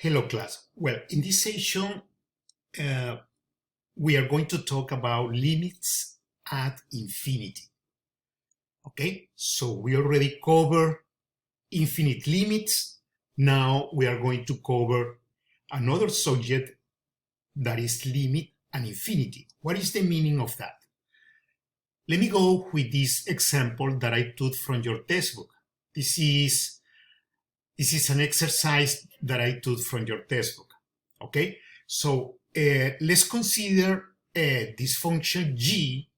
Hello class. Well, in this session, we are going to talk about limits at infinity. Okay, so we already covered infinite limits. Now we are going to cover another subject that is limit and infinity. What is the meaning of that? Let me go with this example that I took from your textbook. This is an exercise that I took from your textbook. Okay, so let's consider this function g,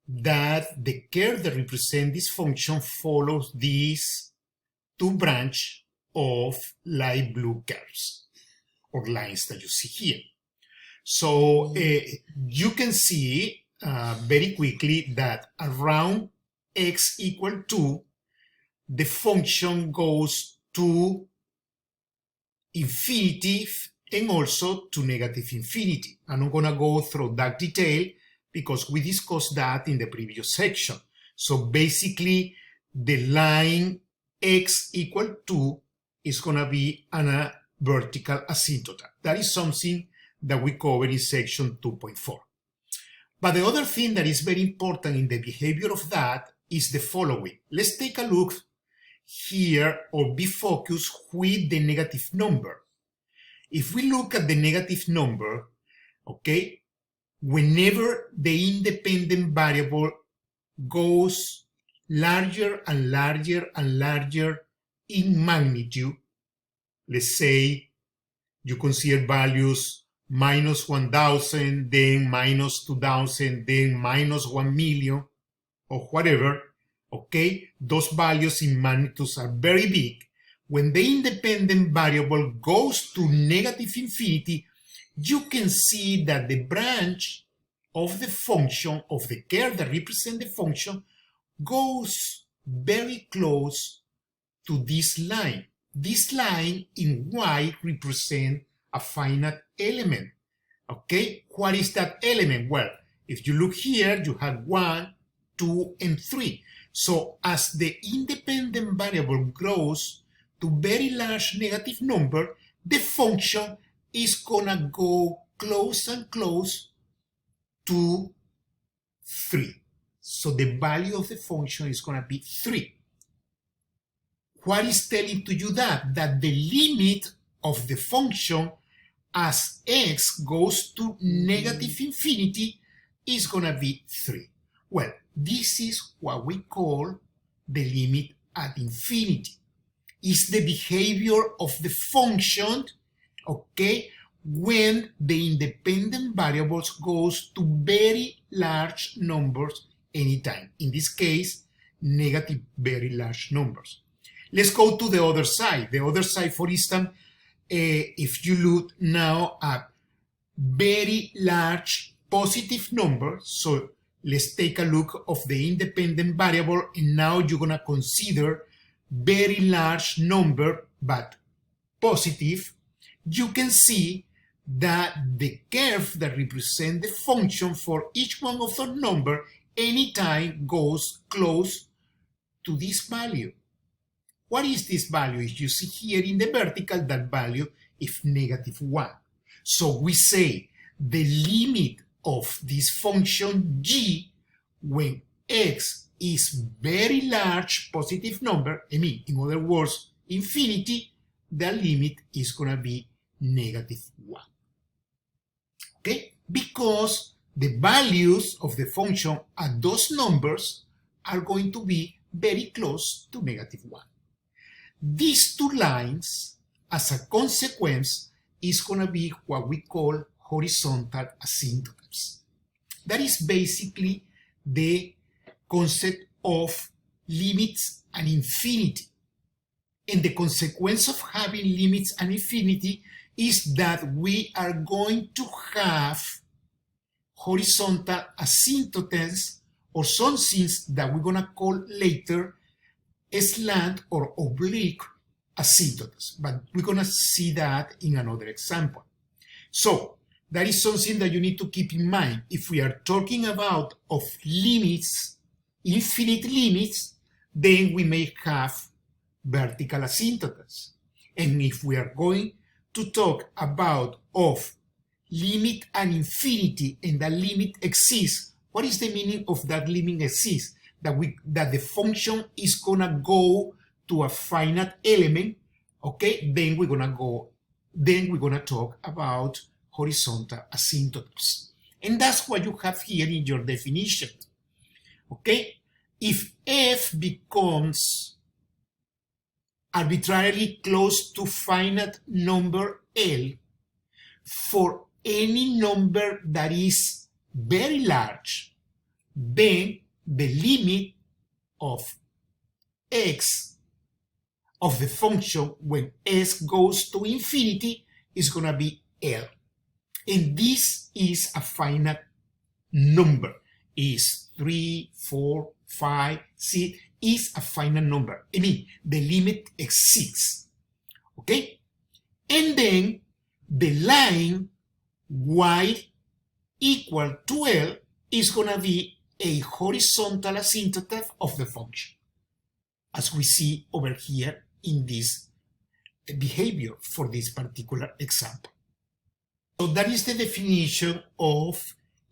that the curve that represents this function follows these two branches of light blue curves or lines that you see here. So you can see very quickly that around x equal 2, the function goes to infinity and also to negative infinity. I'm not going to go through that detail because we discussed that in the previous section. So basically, the line x equal 2 is going to be on a vertical asymptote. That is something that we covered in section 2.4. But the other thing that is very important in the behavior of that is the following. Let's take a look here, or be focused with the negative number. If we look at the negative number, okay, whenever the independent variable goes larger and larger and larger in magnitude, let's say you consider values minus 1,000, then minus 2,000, then minus 1 million, or whatever, okay, those values in magnitudes are very big. When the independent variable goes to negative infinity, you can see that the branch of the function, of the curve that represents the function, goes very close to this line. This line in y represents a finite element. Okay, what is that element? Well, if you look here, you have 1, 2, and 3. So as the independent variable grows to very large negative number, the function is gonna go close and close to 3. So the value of the function is gonna be 3. What is telling to you that? That the limit of the function as x goes to negative infinity is gonna be 3. Well, this is what we call the limit at infinity. It's the behavior of the function, okay, when the independent variables goes to very large numbers anytime. In this case, negative very large numbers. Let's go to the other side. The other side, for instance, if you look now at very large positive numbers, so let's take a look of the independent variable, and now you're going to consider very large number, but positive. You can see that the curve that represents the function for each one of those numbers anytime goes close to this value. What is this value? If you see here in the vertical, that value is negative 1. So we say the limit of this function g when x is very large positive number, I mean, in other words, infinity, the limit is going to be negative 1. Okay? Because the values of the function at those numbers are going to be very close to negative 1. These two lines, as a consequence, is going to be what we call horizontal asymptotes. That is basically the concept of limits and infinity. And the consequence of having limits and infinity is that we are going to have horizontal asymptotes, or some things that we're going to call later slant or oblique asymptotes. But we're going to see that in another example. So that is something that you need to keep in mind. If we are talking about of limits, infinite limits, then we may have vertical asymptotes. And if we are going to talk about of limit and infinity and that limit exists, what is the meaning of that limit exists? That the function is gonna go to a finite element, okay? Then we're gonna talk about horizontal asymptotes. And that's what you have here in your definition, okay? If f becomes arbitrarily close to finite number L for any number that is very large, then the limit of x of the function when s goes to infinity is going to be L. And this is a finite number. Is 3, 4, 5, 6, is a finite number. I mean, the limit exists. Okay? And then the line y equal to L is going to be a horizontal asymptote of the function, as we see over here in this behavior for this particular example. So that is the definition of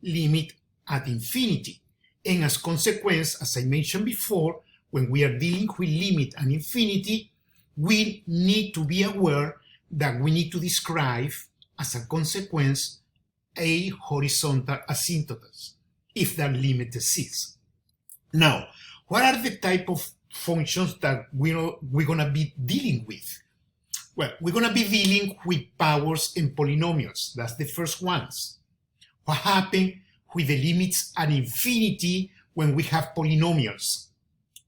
limit at infinity. And as consequence, as I mentioned before, when we are dealing with limit and infinity, we need to be aware that we need to describe, as a consequence, a horizontal asymptote, if that limit exists. Now, what are the type of functions that we're going to be dealing with? Well, we're going to be dealing with powers and polynomials. That's the first ones. What happens with the limits at infinity when we have polynomials?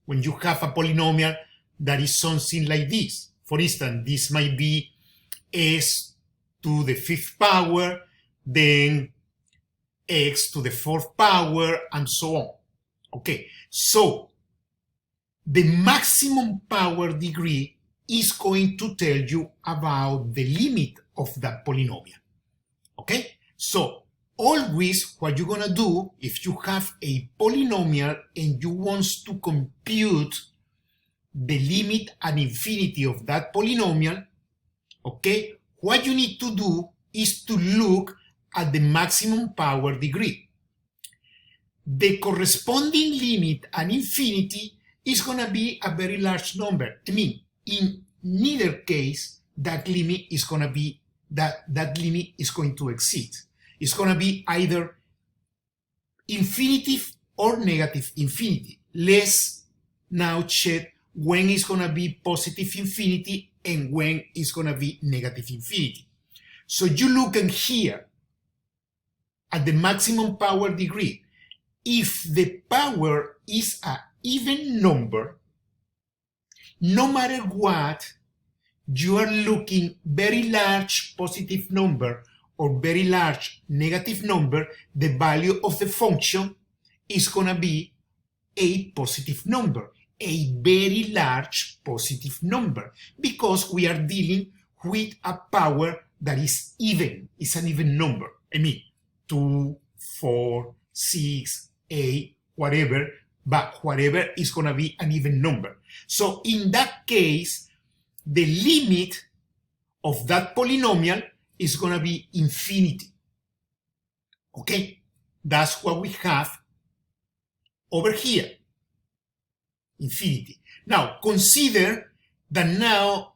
When you have a polynomial that is something like this. For instance, this might be s to the 5th power, then x to the 4th power, and so on. Okay, so the maximum power degree is going to tell you about the limit of that polynomial. Okay, so always what you're gonna do, if you have a polynomial and you want to compute the limit at infinity of that polynomial, okay, what you need to do is to look at the maximum power degree. The corresponding limit at infinity is going to be a very large number. I mean, in neither case, that limit is going to be that limit is going to exist. It's going to be either infinity or negative infinity. Let's now check when it's going to be positive infinity and when it's going to be negative infinity. So you look in here at the maximum power degree. If the power is an even number, no matter what, you are looking very large positive number or very large negative number, the value of the function is going to be a positive number, a very large positive number, because we are dealing with a power that is even, it's an even number. I mean, 2, 4, 6, 8, whatever, but whatever is going to be an even number. So in that case, the limit of that polynomial is going to be infinity. Okay? That's what we have over here. Infinity. Now, consider that now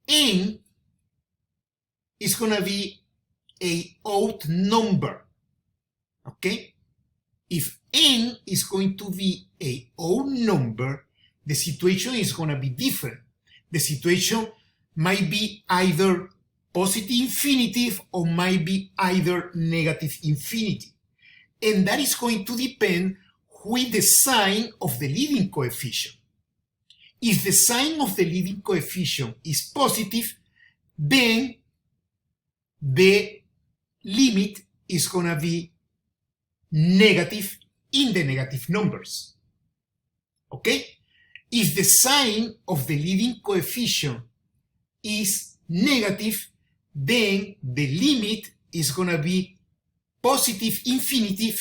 n is going to be an odd number. Okay? If n is going to be an odd number, the situation is going to be different. The situation might be either positive infinity or might be either negative infinity. And that is going to depend with the sign of the leading coefficient. If the sign of the leading coefficient is positive, then the limit is going to be negative in the negative numbers. Okay? If the sign of the leading coefficient is negative, then the limit is going to be positive infinity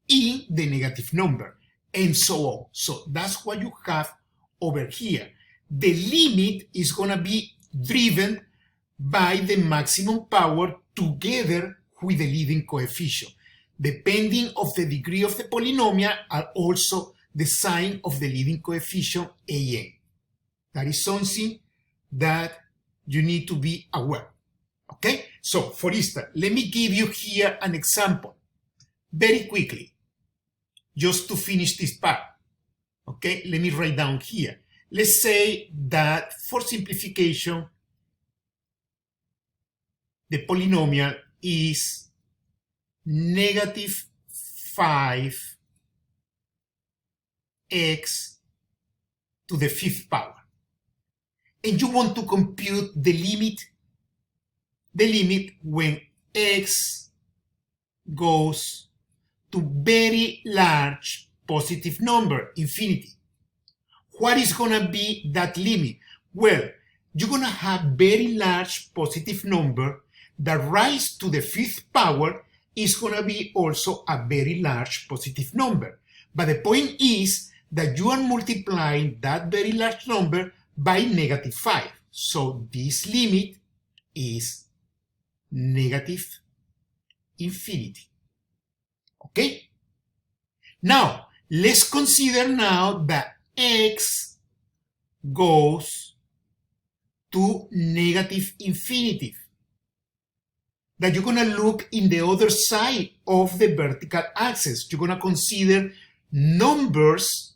in the negative number, and so on. So that's what you have over here. The limit is going to be driven by the maximum power together with the leading coefficient. Depending of the degree of the polynomial are also the sign of the leading coefficient an. That is something that you need to be aware. Okay? So, for instance, let me give you here an example very quickly, just to finish this part. Okay? Let me write down here. Let's say that for simplification, the polynomial is negative 5x to the fifth power. And you want to compute the limit when x goes to very large positive number, infinity. What is going to be that limit? Well, you're going to have very large positive number that rise to the fifth power is going to be also a very large positive number. But the point is that you are multiplying that very large number by negative 5. So this limit is negative infinity. Okay? Now, let's consider now that x goes to negative infinity. That you're going to look in the other side of the vertical axis. You're going to consider numbers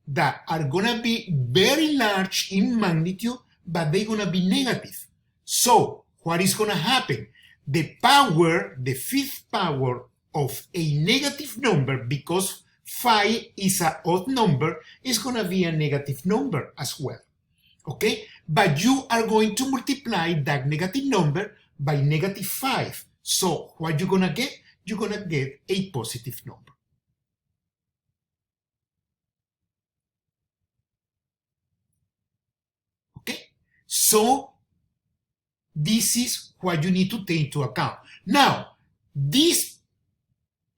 that are going to be very large in magnitude, but they're going to be negative. So, what is going to happen? The power, the fifth power of a negative number, because 5 is an odd number, is going to be a negative number as well. Okay? But you are going to multiply that negative number by negative 5. So, what you're going to get? You're going to get a positive number. Okay? So, this is what you need to take into account. Now, this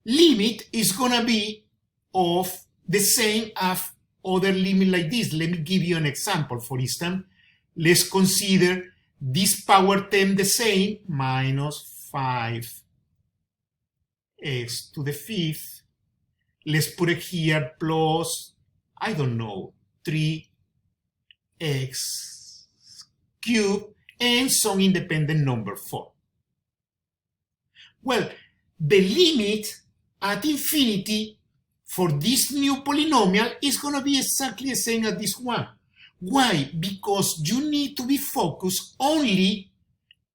limit is going to be of the same as other limit like this. Let me give you an example. For instance, let's consider this power 10 the same minus 5x to the fifth. Let's put it here plus, I don't know, 3x cubed and some independent number 4. Well, the limit at infinity for this new polynomial is going to be exactly the same as this one. Why? Because you need to be focused only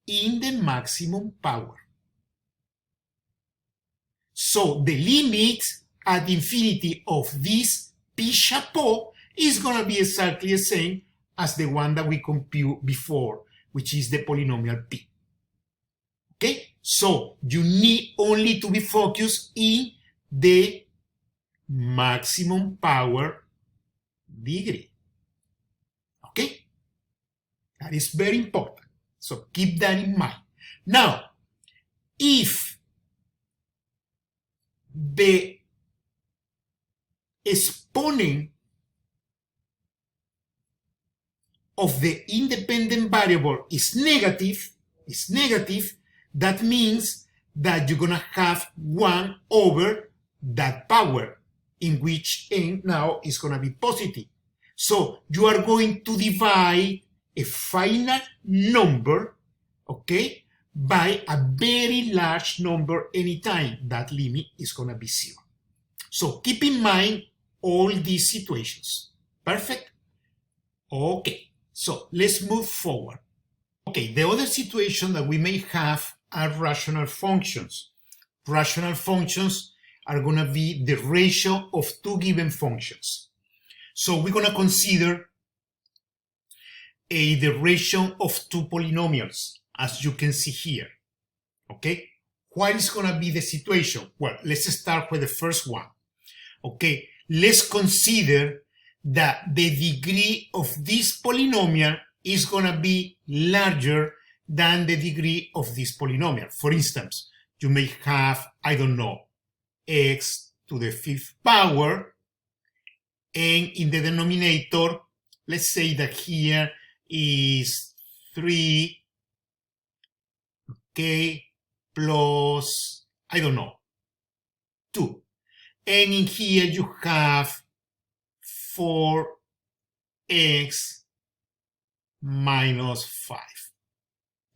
in the maximum power. So the limit at infinity of this P chapeau is going to be exactly the same as the one that we compute before, which is the polynomial P. Okay? So you need only to be focused in the maximum power degree. Okay? That is very important. So keep that in mind. Now, if the exponent of the independent variable is negative, that means that you're going to have 1 over that power, in which n now is going to be positive. So you are going to divide a finite number, okay, by a very large number anytime. That limit is going to be 0. So keep in mind all these situations. Perfect? Okay, so let's move forward. Okay, the other situation that we may have are rational functions. Rational functions are going to be the ratio of two given functions. So we're going to consider the ratio of two polynomials, as you can see here. Okay, what is going to be the situation? Well, let's start with the first one. Okay, let's consider that the degree of this polynomial is going to be larger than the degree of this polynomial. For instance, you may have, I don't know, x to the fifth power, and in the denominator, let's say that here is 3, okay, plus, I don't know, 2. And in here you have 4x minus 5.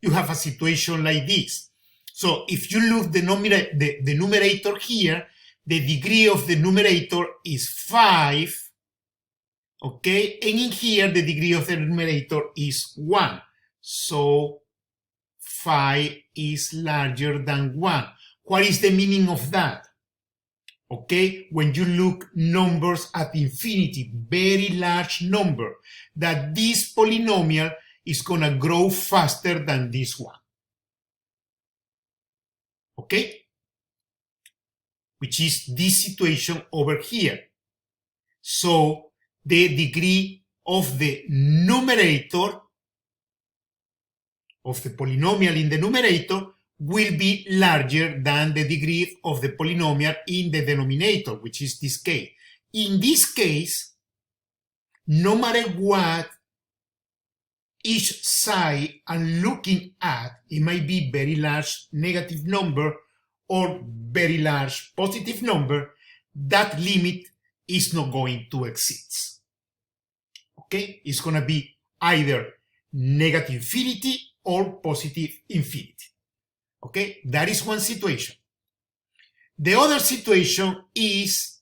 You have a situation like this. So if you look the numerator here, the degree of the numerator is 5, okay? And in here, the degree of the numerator is 1. So 5 is larger than 1. What is the meaning of that? Okay, when you look numbers at infinity, very large number, that this polynomial is gonna grow faster than this one. Okay? Which is this situation over here. So the degree of the numerator, of the polynomial in the numerator, will be larger than the degree of the polynomial in the denominator, which is this case. In this case, no matter what each side I'm looking at, it might be very large negative number or very large positive number, that limit is not going to exist. Okay? It's going to be either negative infinity or positive infinity. Okay? That is one situation. The other situation is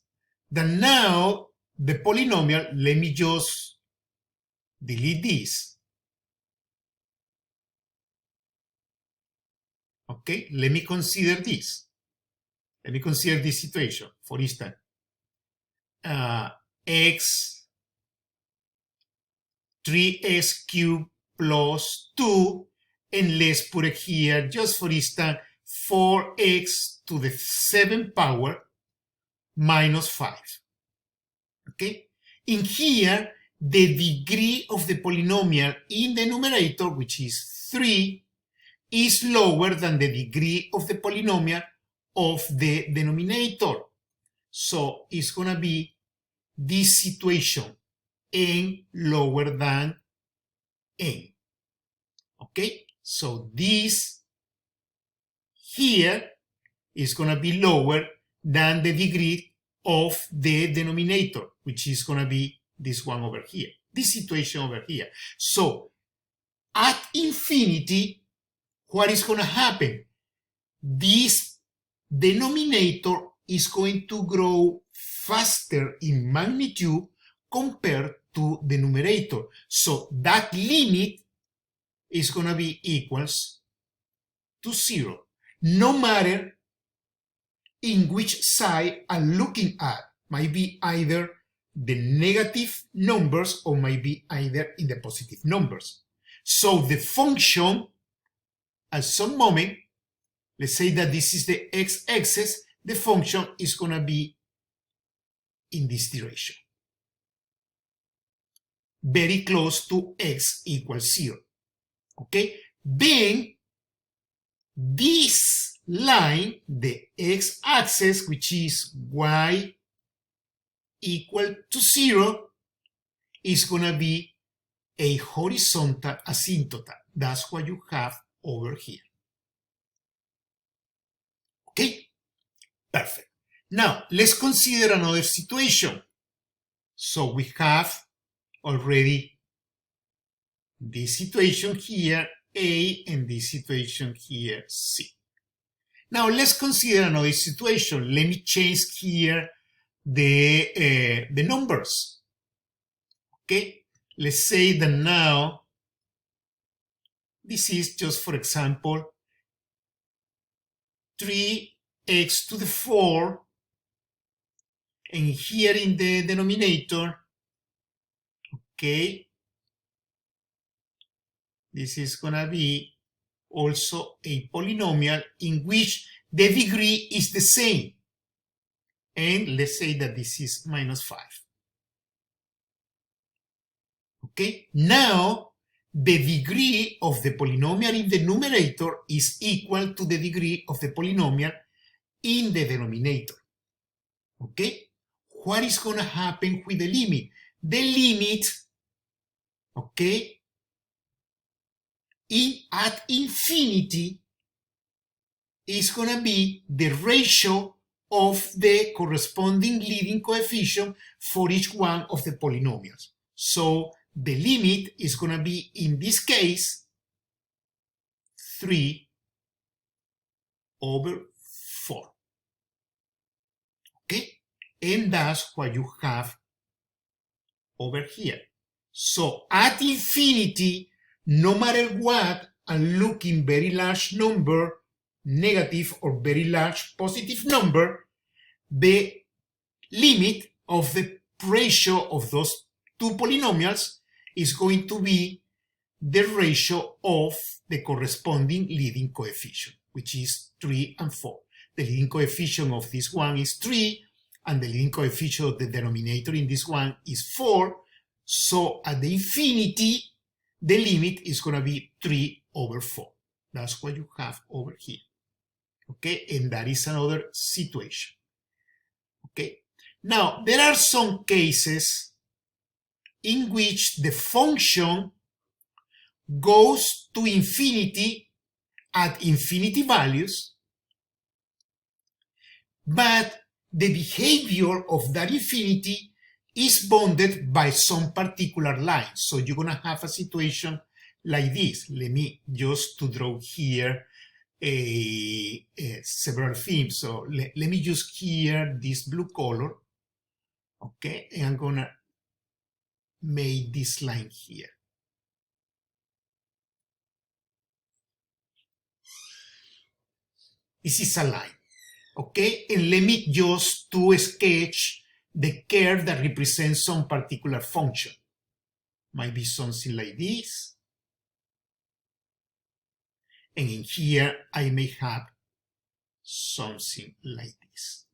that now the polynomial, let me just delete this. Okay, let me consider this. Let me consider this situation. For instance, x 3x cubed plus 2, and let's put it here, just for instance, 4x to the 7th power minus 5. Okay? In here, the degree of the polynomial in the numerator, which is 3, is lower than the degree of the polynomial of the denominator. So it's going to be this situation, n lower than n. Okay? So this here is going to be lower than the degree of the denominator, which is going to be this one over here, this situation over here. So at infinity, what is going to happen? This denominator is going to grow faster in magnitude compared to the numerator. So that limit is going to be equals to 0, no matter in which side I'm looking at. Might be either the negative numbers or might be either in the positive numbers. So the function, at some moment, let's say that this is the x-axis, the function is going to be in this direction, very close to x equals 0. Okay? Then this line, the x-axis, which is y equal to 0, is going to be a horizontal asymptote. That's what you have over here. Okay? Perfect. Now, let's consider another situation. So we have already this situation here, A, and this situation here, C. Now, let's consider another situation. Let me change here the numbers. Okay? Let's say that now, this is just, for example, 3x to the 4, and here in the denominator, okay, this is going to be also a polynomial in which the degree is the same. And let's say that this is minus 5. Okay, now the degree of the polynomial in the numerator is equal to the degree of the polynomial in the denominator. Okay, what is going to happen with the limit? The limit, okay, at infinity is going to be the ratio of the corresponding leading coefficient for each one of the polynomials. So the limit is going to be, in this case, 3/4. Okay? And that's what you have over here. So at infinity, no matter what, I'm looking very large number, negative or very large positive number, the limit of the ratio of those two polynomials is going to be the ratio of the corresponding leading coefficient, which is 3 and 4. The leading coefficient of this one is 3, and the leading coefficient of the denominator in this one is 4. So at the infinity, the limit is going to be 3/4. That's what you have over here. Okay, and that is another situation. Okay, now there are some cases in which the function goes to infinity at infinity values, but the behavior of that infinity is bounded by some particular line. So you're going to have a situation like this. Let me just to draw here several themes. So let me use here this blue color. Okay, and I'm going to make this line here. This is a line. Okay, and let me just to sketch the curve that represents some particular function. Might be something like this. And in here, I may have something like this.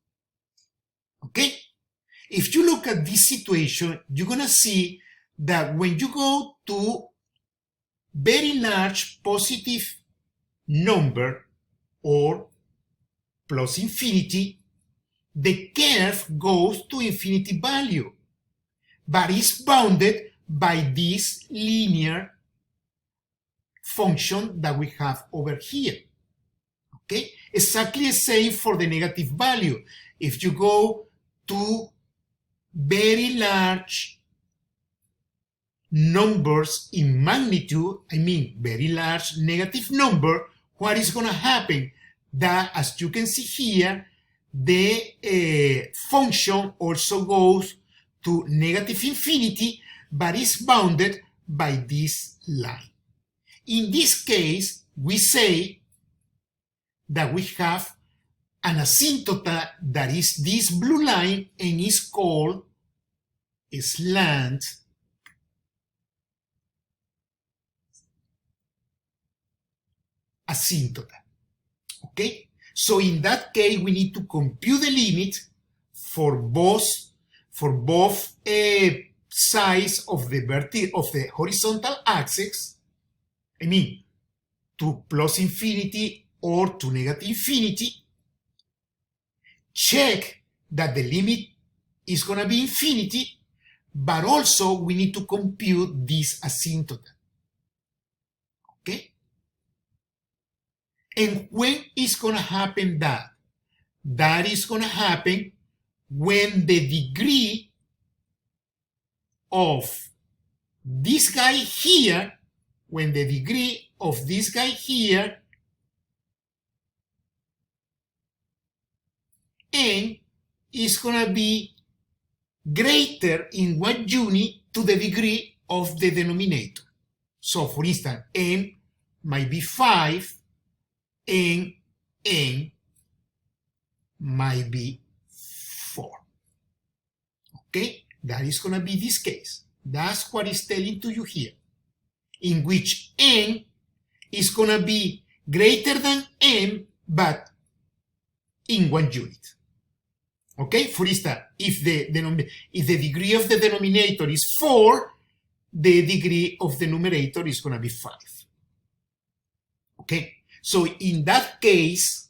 Okay? If you look at this situation, you're going to see that when you go to very large positive number or plus infinity, the curve goes to infinity value, but is bounded by this linear function that we have over here. Okay? Exactly the same for the negative value. If you go to very large numbers in magnitude, I mean very large negative number, what is going to happen? That, as you can see here, the function also goes to negative infinity, but is bounded by this line. In this case, we say that we have an asymptote that is this blue line and is called a slant asymptote. Okay? So in that case, we need to compute the limit for both sides of the horizontal axis. I mean, to plus infinity or to negative infinity. Check that the limit is going to be infinity, but also we need to compute this asymptote. Okay? And when is going to happen that? That is going to happen when the degree of this guy here, when the degree of this guy here n is going to be greater in 1 unit to the degree of the denominator. So for instance, n might be 5 and n might be 4. Okay, that is going to be this case. That's what it's telling to you here, in which n is going to be greater than m, but in 1 unit. Okay, for instance, if the degree of the denominator is 4, the degree of the numerator is going to be 5. Okay, so in that case,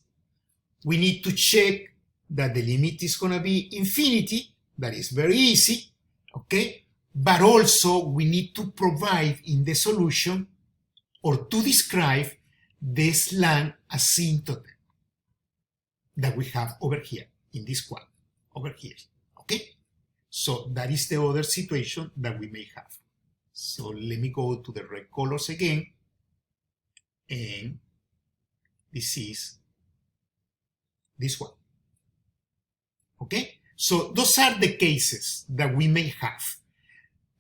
we need to check that the limit is going to be infinity. That is very easy. Okay, but also we need to provide in the solution or to describe the slang asymptote that we have over here in this one, over here, okay? So that is the other situation that we may have. So let me go to the red colors again, and this is this one, okay? So those are the cases that we may have.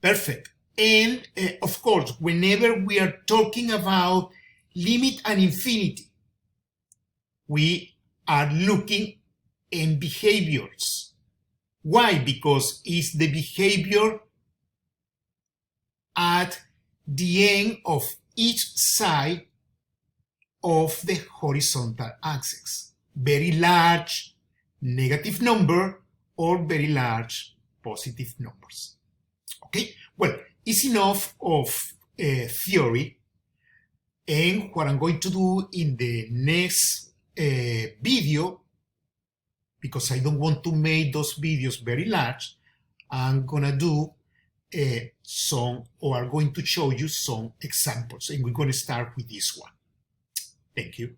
Perfect. And of course, whenever we are talking about limit and infinity, we are looking in behaviors. Why? Because it's the behavior at the end of each side of the horizontal axis. Very large negative number or very large positive numbers. Okay, well, it's enough of theory, and what I'm going to do in the next video, because I don't want to make those videos very large, I'm gonna do I'm going to show you some examples, and we're going to start with this one. Thank you.